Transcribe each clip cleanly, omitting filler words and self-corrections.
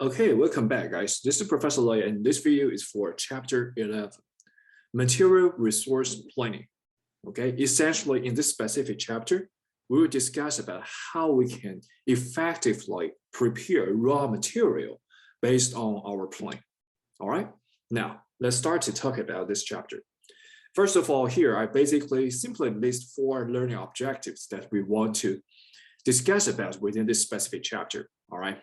Okay, welcome back, guys. This is Professor Lei, and this video is for Chapter 11, Material Resource Planning. Okay, essentially, in this specific chapter, we will discuss about how we can effectively prepare raw material based on our plan. All right, now let's start to talk about this chapter. First of all, here I basically simply list 4 learning objectives that we want to discuss about within this specific chapter. All right.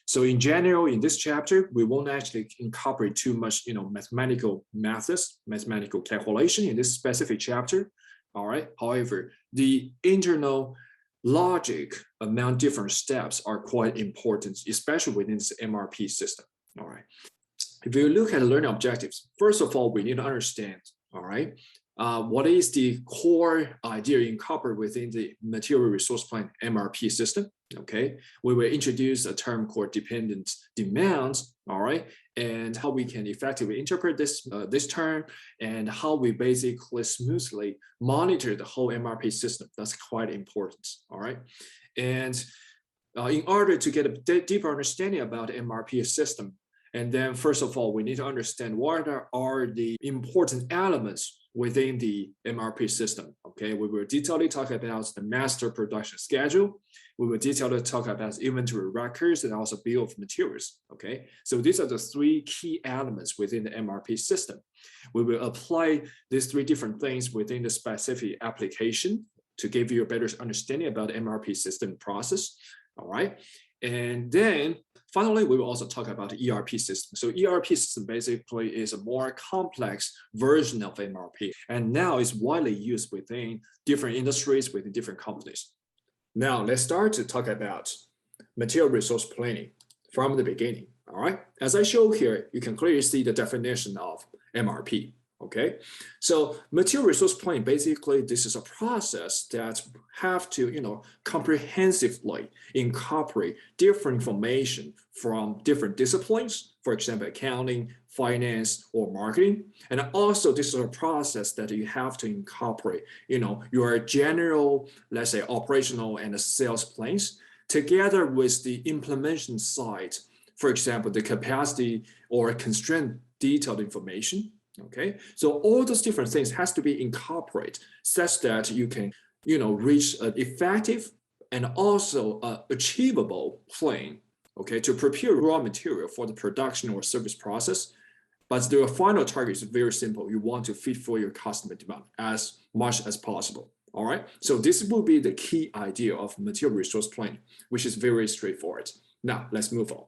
So in general, in this chapter, we won't actually incorporate too much, mathematical methods, mathematical calculation in this specific chapter. All right. However, the internal logic among different steps are quite important, especially within this MRP system. All right. If you look at the learning objectives, first of all, we need to understand, all right, what is the core idea incorporated within the material resource plan MRP system? Okay, we will introduce a term called dependent demand, all right, and how we can effectively interpret this term and how we basically smoothly monitor the whole MRP system. That's quite important, all right. And in order to get a deeper understanding about the MRP system, and then first of all, we need to understand what are the important elements within the MRP system. Okay, we will detailedly talk about the master production schedule. We will detailedly talk about inventory records and also bill of materials. Okay, so these are the 3 key elements within the MRP system. We will apply these 3 different things within the specific application to give you a better understanding about the MRP system process. All right, and then finally, we will also talk about the ERP system. So ERP system basically is a more complex version of MRP, and now is widely used within different industries, within different companies. Now, let's start to talk about material resource planning from the beginning, all right? As I show here, you can clearly see the definition of MRP. Okay, so material resource planning, basically, this is a process that have to, comprehensively incorporate different information from different disciplines, for example, accounting, finance, or marketing. And also, this is a process that you have to incorporate, your general, let's say, operational and sales plans together with the implementation side, for example, the capacity or constraint detailed information. Okay, so all those different things has to be incorporated such that you can, reach an effective and also achievable plan, okay, to prepare raw material for the production or service process. But the final target is very simple. You want to fit for your customer demand as much as possible. All right, so this will be the key idea of material resource planning, which is very straightforward. Now, let's move on.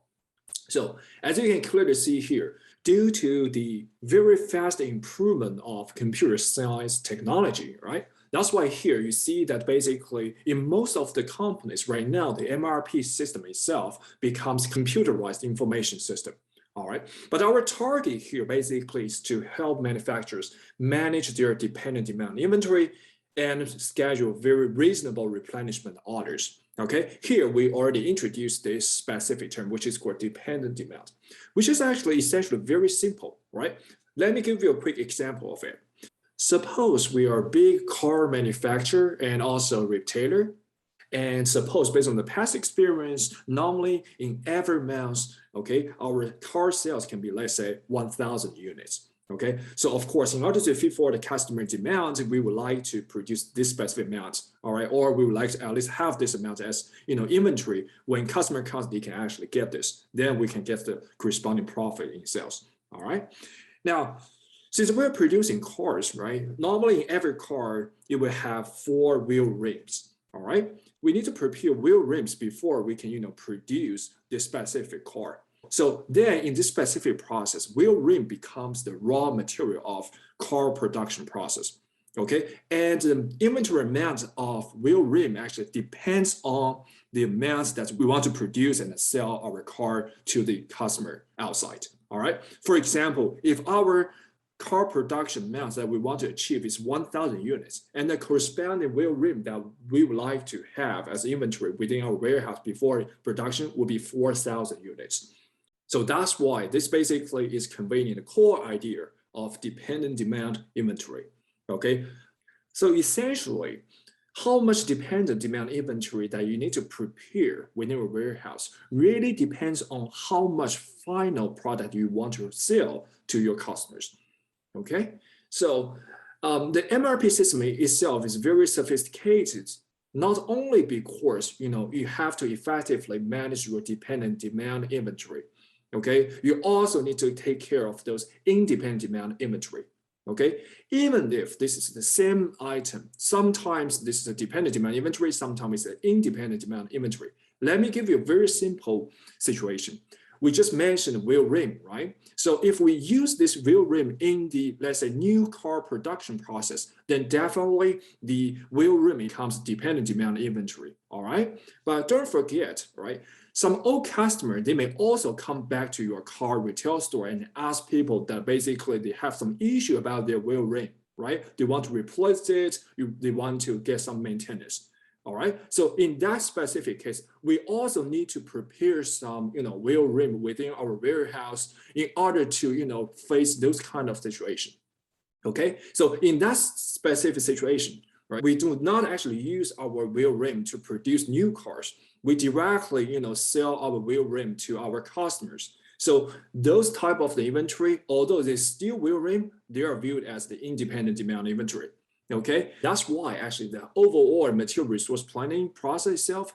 So as you can clearly see here, due to the very fast improvement of computer science technology, right? That's why here you see that basically in most of the companies right now, the MRP system itself becomes computerized information system. All right, but our target here basically is to help manufacturers manage their dependent demand inventory and schedule very reasonable replenishment orders. Okay, here we already introduced this specific term, which is called dependent demand, which is actually essentially very simple, right? Let me give you a quick example of it. Suppose we are a big car manufacturer and also retailer. And suppose based on the past experience, normally in every month, okay, our car sales can be, let's say, 1,000 units. Okay, so of course, in order to fit for the customer demand, we would like to produce this specific amount, all right, or we would like to at least have this amount as inventory. When customer comes, they can actually get this. Then we can get the corresponding profit in sales. All right. Now, since we're producing cars, right? Normally in every car, it will have 4 wheel rims. All right. We need to prepare wheel rims before we can produce this specific car. So then in this specific process, wheel rim becomes the raw material of car production process, okay? And the inventory amount of wheel rim actually depends on the amounts that we want to produce and sell our car to the customer outside, all right? For example, if our car production amount that we want to achieve is 1,000 units, and the corresponding wheel rim that we would like to have as inventory within our warehouse before production will be 4,000 units. So that's why this basically is conveying the core idea of dependent demand inventory, okay? So essentially, how much dependent demand inventory that you need to prepare within a warehouse really depends on how much final product you want to sell to your customers. Okay, so the MRP system itself is very sophisticated, not only because you have to effectively manage your dependent demand inventory. Okay, you also need to take care of those independent demand inventory. Okay, even if this is the same item, sometimes this is a dependent demand inventory, sometimes it's an independent demand inventory. Let me give you a very simple situation. We just mentioned wheel rim, right? So if we use this wheel rim in the, let's say, new car production process, then definitely the wheel rim becomes dependent demand inventory, all right? But don't forget, right? Some old customer, they may also come back to your car retail store and ask people that basically they have some issue about their wheel rim, right? They want to replace it, they want to get some maintenance. All right. So in that specific case, we also need to prepare some, wheel rim within our warehouse in order to, face those kind of situation. Okay. So in that specific situation, right, we do not actually use our wheel rim to produce new cars. We directly, sell our wheel rim to our customers. So those type of the inventory, although they still wheel rim, they are viewed as the independent demand inventory. Okay, that's why actually the overall material resource planning process itself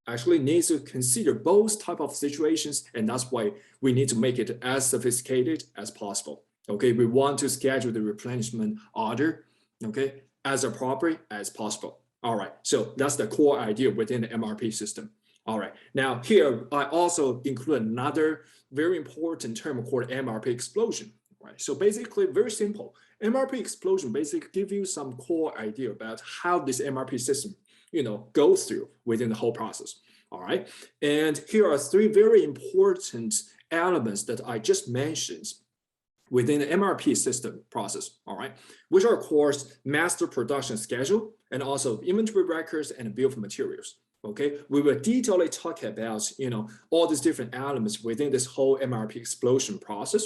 actually needs to consider both type of situations, and that's why we need to make it as sophisticated as possible. Okay, we want to schedule the replenishment order, okay, as appropriate as possible. All right, so that's the core idea within the MRP system. All right, now here I also include another very important term called MRP explosion. Right, so basically very simple. MRP explosion basically give you some core idea about how this MRP system, goes through within the whole process. All right, and here are three very important elements that I just mentioned within the MRP system process. All right, which are of course master production schedule and also inventory records and bill of materials. Okay, we will detailedly talk about all these different elements within this whole MRP explosion process.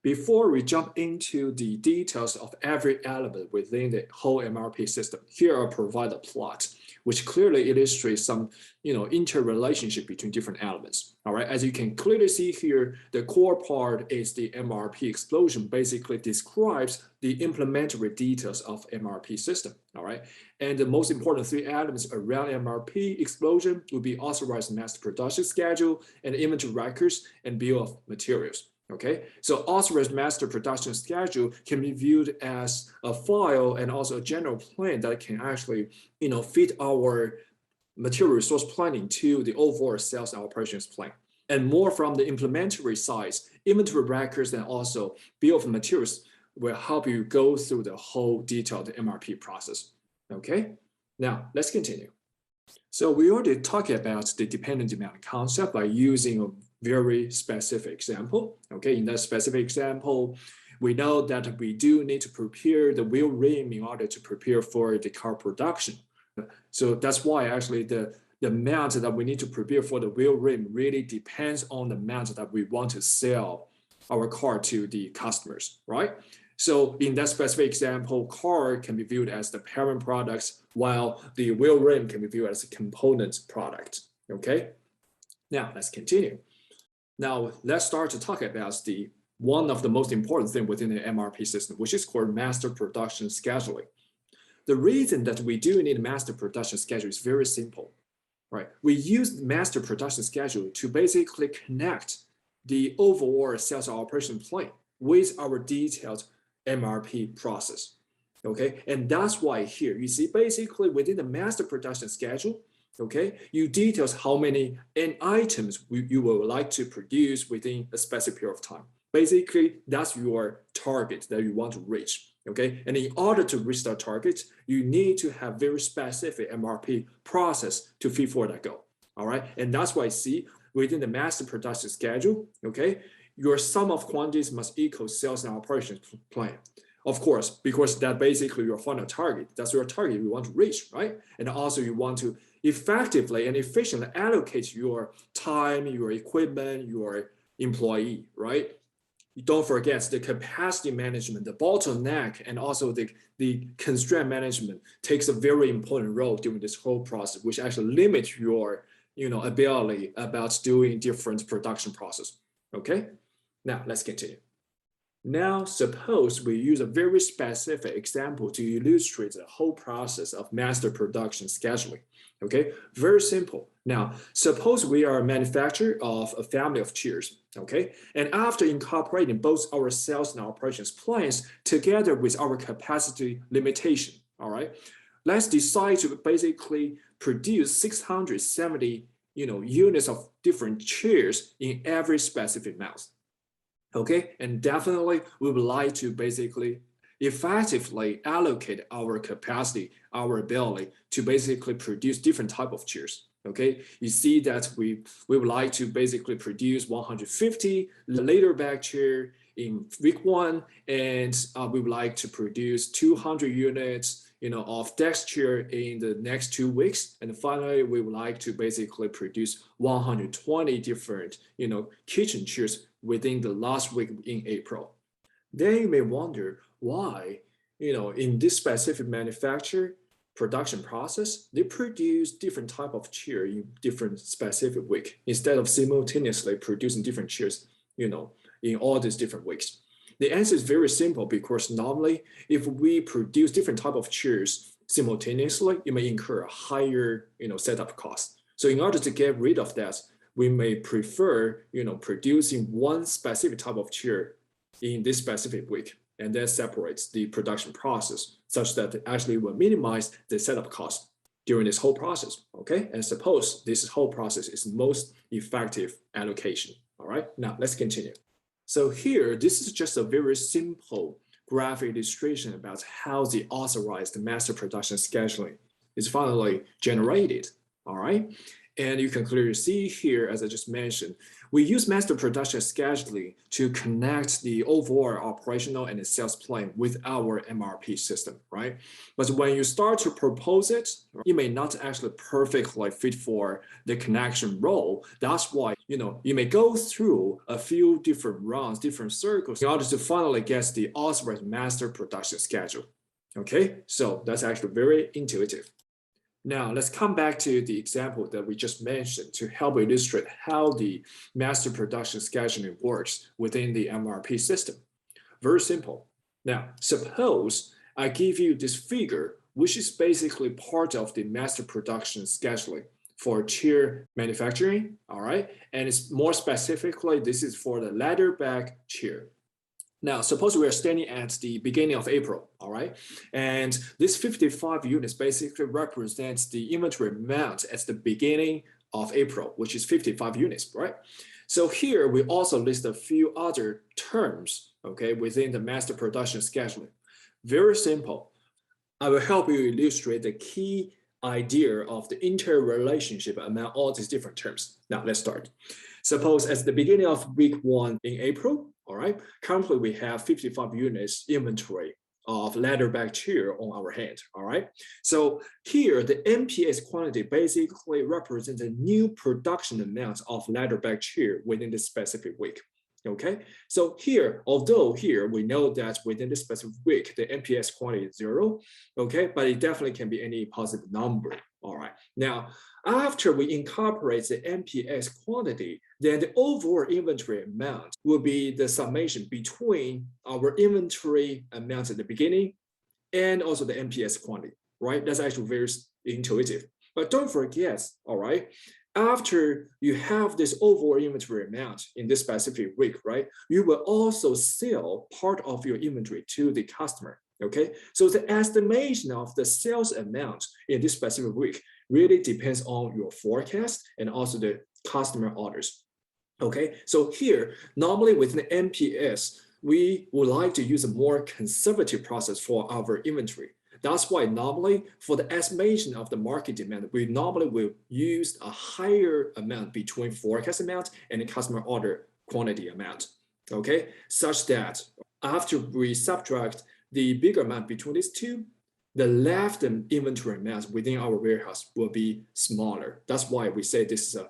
Before we jump into the details of every element within the whole MRP system, here I'll provide a plot which clearly illustrates some interrelationship between different elements. All right, as you can clearly see here, the core part is the MRP explosion, basically describes the implementary details of MRP system. All right, and the most important three elements around MRP explosion will be authorized master production schedule and inventory records and bill of materials. Okay, so authorized master production schedule can be viewed as a file and also a general plan that can actually, fit our material resource planning to the overall sales and operations plan. And more from the implementary side, inventory records and also bill of materials will help you go through the whole detailed MRP process. Okay, now let's continue. So we already talked about the dependent demand concept by using a very specific example. Okay, in that specific example, we know that we do need to prepare the wheel rim in order to prepare for the car production. So that's why actually the amount that we need to prepare for the wheel rim really depends on the amount that we want to sell our car to the customers, right? So in that specific example, car can be viewed as the parent products, while the wheel rim can be viewed as a component product. Okay, now let's continue. Now let's start to talk about one of the most important things within the MRP system, which is called master production scheduling. The reason that we do need a master production schedule is very simple, right? We use master production schedule to basically connect the overall sales and operation plan with our detailed MRP process. Okay, and that's why here you see basically within the master production schedule, okay, you details how many items you would like to produce within a specific period of time. Basically, that's your target that you want to reach. Okay, and in order to reach that target, you need to have very specific MRP process to fulfill that goal. All right, and that's why I see within the master production schedule, okay, your sum of quantities must equal sales and operations plan. Of course, because that basically your final target, that's your target you want to reach, right? And also you want to effectively and efficiently allocate your time, your equipment, your employee, right? don't forget the capacity management, the bottleneck, and also the constraint management takes a very important role during this whole process, which actually limits your ability about doing different production process. Okay, now let's continue. Now, suppose we use a very specific example to illustrate the whole process of master production scheduling. Okay, very simple. Now, suppose we are a manufacturer of a family of chairs. Okay, and after incorporating both our sales and operations plans together with our capacity limitation, all right, let's decide to basically produce 670 units of different chairs in every specific month. Okay, and definitely we would like to basically effectively allocate our capacity, our ability to basically produce different type of chairs. Okay, you see that we would like to basically produce 150 later back chair in week 1, and we would like to produce 200 units of desk chair in the next 2 weeks, and finally we would like to basically produce 120 different kitchen chairs within the last week in April. Then you may wonder why in this specific manufacturer production process, they produce different type of chair in different specific week instead of simultaneously producing different chairs in all these different weeks. The answer is very simple, because normally if we produce different type of chairs simultaneously, it may incur a higher setup cost. So in order to get rid of that, we may prefer producing one specific type of chair in this specific week, and then separates the production process such that it actually will minimize the setup cost during this whole process. Okay, and suppose this whole process is most effective allocation. All right, now let's continue. So here, this is just a very simple graphic illustration about how the authorized master production scheduling is finally generated. All right, and you can clearly see here, as I just mentioned, we use master production scheduling to connect the overall operational and the sales plan with our MRP system, right? But when you start to propose it, it may not actually perfectly fit for the connection role. That's why, you may go through a few different rounds, different circles in order to finally get the authorized master production schedule. Okay, so that's actually very intuitive. Now, let's come back to the example that we just mentioned to help illustrate how the master production scheduling works within the MRP system. Very simple. Now, suppose I give you this figure, which is basically part of the master production scheduling for chair manufacturing, all right? And it's more specifically, this is for the ladder back chair. Now, suppose we are standing at the beginning of April, all right? And this 55 units basically represents the inventory amount at the beginning of April, which is 55 units, right? So here we also list a few other terms, okay, within the master production scheduling. Very simple. I will help you illustrate the key idea of the interrelationship among all these different terms. Now, let's start. Suppose at the beginning of week 1 in April, all right, currently we have 55 units inventory of ladder back chair on our hand, all right? So here, the MPS quantity basically represents a new production amount of ladder back chair within this specific week, okay? So here, although here we know that within this specific week, the MPS quantity is 0, okay? But it definitely can be any positive number, all right? Now, after we incorporate the MPS quantity, then the overall inventory amount will be the summation between our inventory amount at the beginning and also the MPS quantity, right? That's actually very intuitive. But don't forget, all right, after you have this overall inventory amount in this specific week, right, you will also sell part of your inventory to the customer, okay? So the estimation of the sales amount in this specific week really depends on your forecast and also the customer orders. Okay, so here, normally within the MPS, we would like to use a more conservative process for our inventory. That's why normally for the estimation of the market demand, we normally will use a higher amount between forecast amount and the customer order quantity amount. Okay, such that after we subtract the bigger amount between these two, the left inventory amount within our warehouse will be smaller. That's why we say this is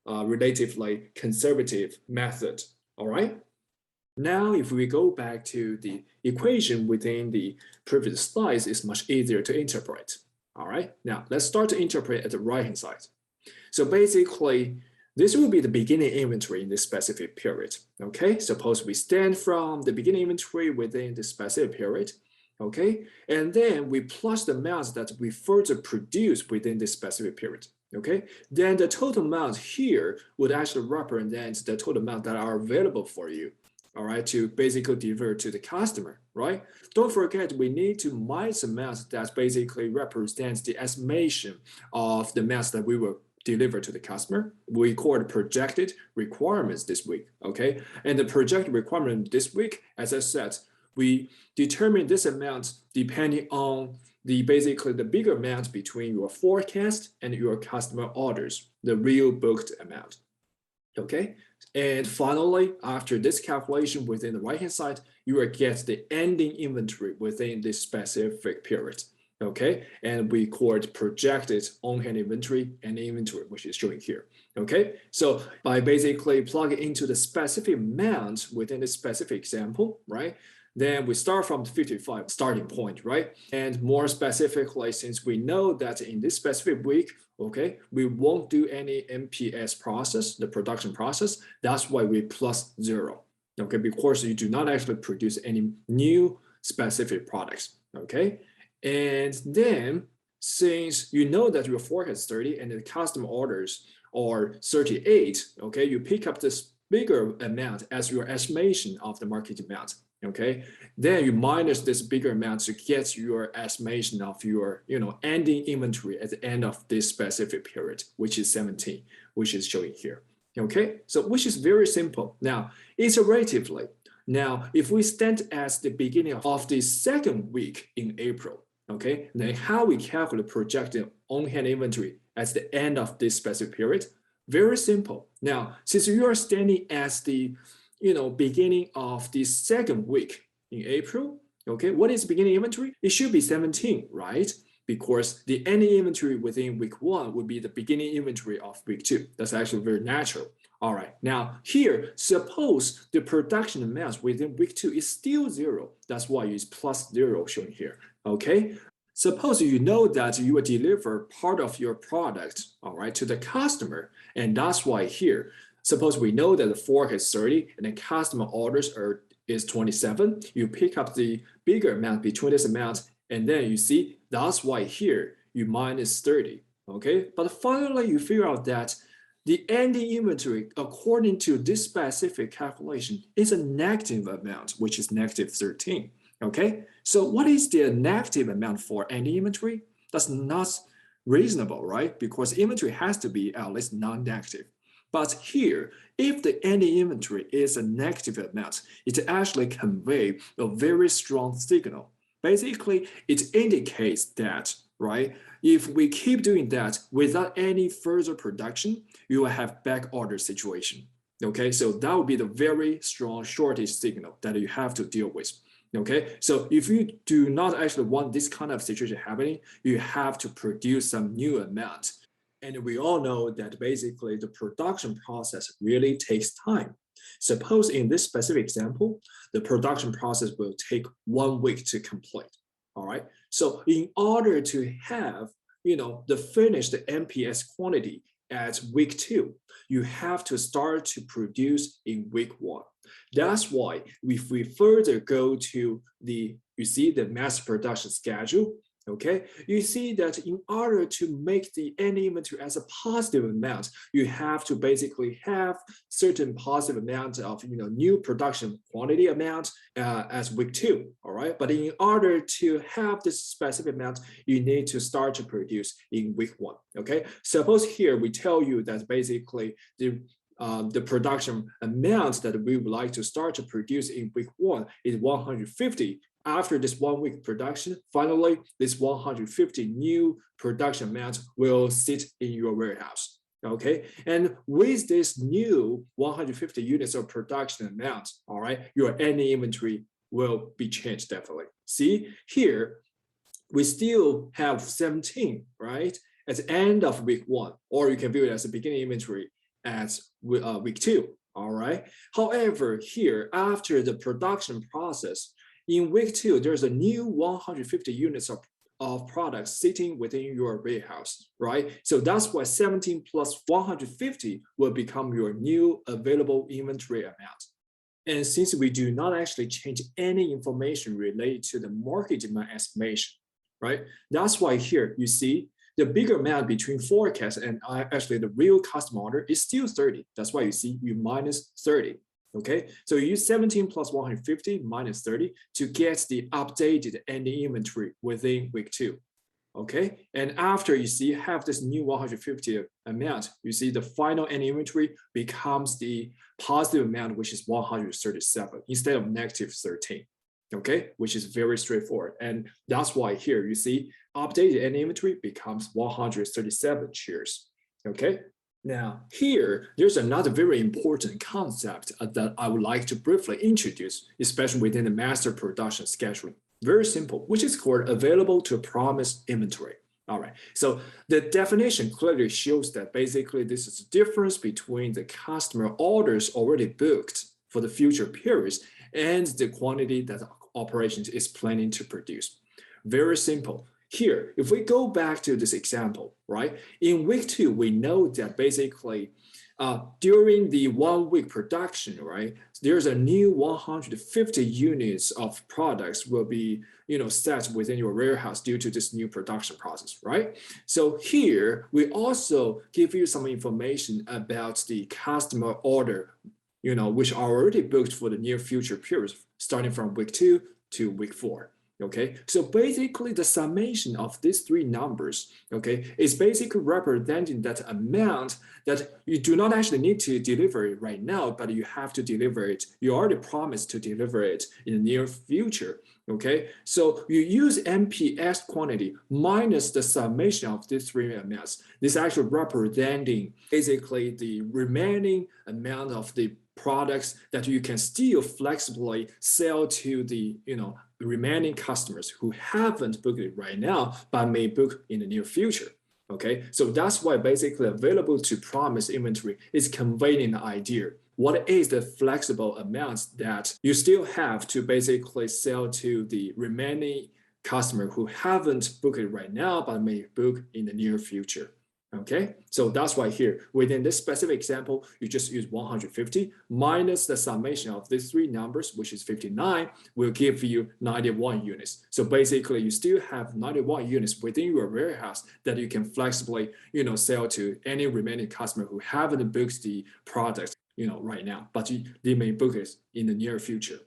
a relatively conservative method, all right? Now, if we go back to the equation within the previous slides, it's much easier to interpret. All right, now let's start to interpret at the right-hand side. So basically, this will be the beginning inventory in this specific period. Okay, suppose we stand from the beginning inventory within the specific period. Okay, and then we plus the amounts that we further produce within this specific period. Okay, then the total amount here would actually represent the total amount that are available for you, all right, to basically deliver to the customer, right? Don't forget, we need to minus amounts that basically represents the estimation of the amounts that we will deliver to the customer. We call it projected requirements this week, okay? And the projected requirement this week, as I said, we determine this amount depending on basically the bigger amount between your forecast and your customer orders, the real booked amount, okay? And finally, after this calculation within the right-hand side, you will get the ending inventory within this specific period, okay? And we call it projected on-hand inventory and inventory, which is showing here, okay? So by basically plugging into the specific amount within the specific example, right? Then we start from the 55 starting point, right? And more specifically, since we know that in this specific week, okay, we won't do any MPS process, the production process. That's why we plus 0, okay, because you do not actually produce any new specific products, okay? And then since you know that your forecast is 30 and the customer orders are 38, okay, you pick up this bigger amount as your estimation of the market amount, okay? Then you minus this bigger amount to get your estimation of your, ending inventory at the end of this specific period, which is 17, which is showing here, okay? So which is very simple. Now, iteratively, now if we stand at the beginning of the second week in April, okay, then how we calculate projected on-hand inventory at the end of this specific period? Very simple. Now, since you are standing at the beginning of the second week in April, okay, what is beginning inventory? It should be 17, right? Because the ending inventory within week 1 would be the beginning inventory of week 2. That's actually very natural. All right, now here, suppose the production amount within week 2 is still 0. That's why it's plus 0 shown here, okay? Suppose you know that you will deliver part of your product, all right, to the customer, and that's why here, suppose we know that the forecast is 30 and the customer orders is 27, you pick up the bigger amount between this amount, and then you see that's why here you minus 30, okay? But finally, you figure out that the ending inventory, according to this specific calculation, is a negative amount, which is negative 13, okay? So what is the negative amount for ending inventory? That's not reasonable, right? Because inventory has to be at least non-negative. But here, if the ending inventory is a negative amount, it actually conveys a very strong signal. Basically, it indicates that, right, if we keep doing that without any further production, you will have back order situation. Okay, so that would be the very strong shortage signal that you have to deal with. Okay, so if you do not actually want this kind of situation happening, you have to produce some new amount. And we all know that basically the production process really takes time. Suppose in this specific example, the production process will take 1 week to complete. All right. So in order to have, the finished MPS quantity at week 2, you have to start to produce in week 1. That's why if we further go to the mass production schedule, okay, you see that in order to make the ending inventory as a positive amount, you have to basically have certain positive amount of new production quantity amount as week 2, all right? But in order to have this specific amount, you need to start to produce in week 1, okay? Suppose here we tell you that basically the production amount that we would like to start to produce in week 1 is 150. After this 1 week production, finally, this 150 new production amount will sit in your warehouse, okay? And with this new 150 units of production amount, all right, your ending inventory will be changed definitely. See, here, we still have 17, right? At the end of week 1, or you can view it as a beginning inventory at week 2. All right. However, here after the production process, in week 2, there's a new 150 units of products sitting within your warehouse, right? So that's why 17 plus 150 will become your new available inventory amount. And since we do not actually change any information related to the market demand estimation, right? That's why here you see the bigger amount between forecast and actually the real customer order is still 30. That's why you see you minus 30. Okay, so you use 17 plus 150 minus 30 to get the updated ending inventory within week 2. Okay, and after you see have this new 150 amount, you see the final ending inventory becomes the positive amount, which is 137 instead of negative 13. Okay, which is very straightforward. And that's why here you see updated ending inventory becomes 137 shares. Okay, now here, there's another very important concept that I would like to briefly introduce, especially within the master production scheduling. Very simple, which is called available to promise inventory. All right, so the definition clearly shows that basically this is the difference between the customer orders already booked for the future periods and the quantity that the operations is planning to produce. Very simple. Here, if we go back to this example, right? In week 2, we know that basically during the 1 week production, right, there's a new 150 units of products will be, set within your warehouse due to this new production process, right? So here, we also give you some information about the customer order, which are already booked for the near future periods, starting from week 2 to week 4. Okay, so basically the summation of these 3 numbers, okay, is basically representing that amount that you do not actually need to deliver it right now, but you have to deliver it. You already promised to deliver it in the near future. Okay, so you use MPS quantity minus the summation of these 3 amounts. This actually representing basically the remaining amount of the products that you can still flexibly sell to the remaining customers who haven't booked it right now but may book in the near future. Okay, so that's why basically available to promise inventory is conveying the idea. What is the flexible amounts that you still have to basically sell to the remaining customer who haven't booked it right now but may book in the near future? Okay, so that's why here within this specific example, you just use 150 minus the summation of these 3 numbers, which is 59, will give you 91 units. So basically, you still have 91 units within your warehouse that you can flexibly, sell to any remaining customer who haven't booked the product, right now, but they may book it in the near future.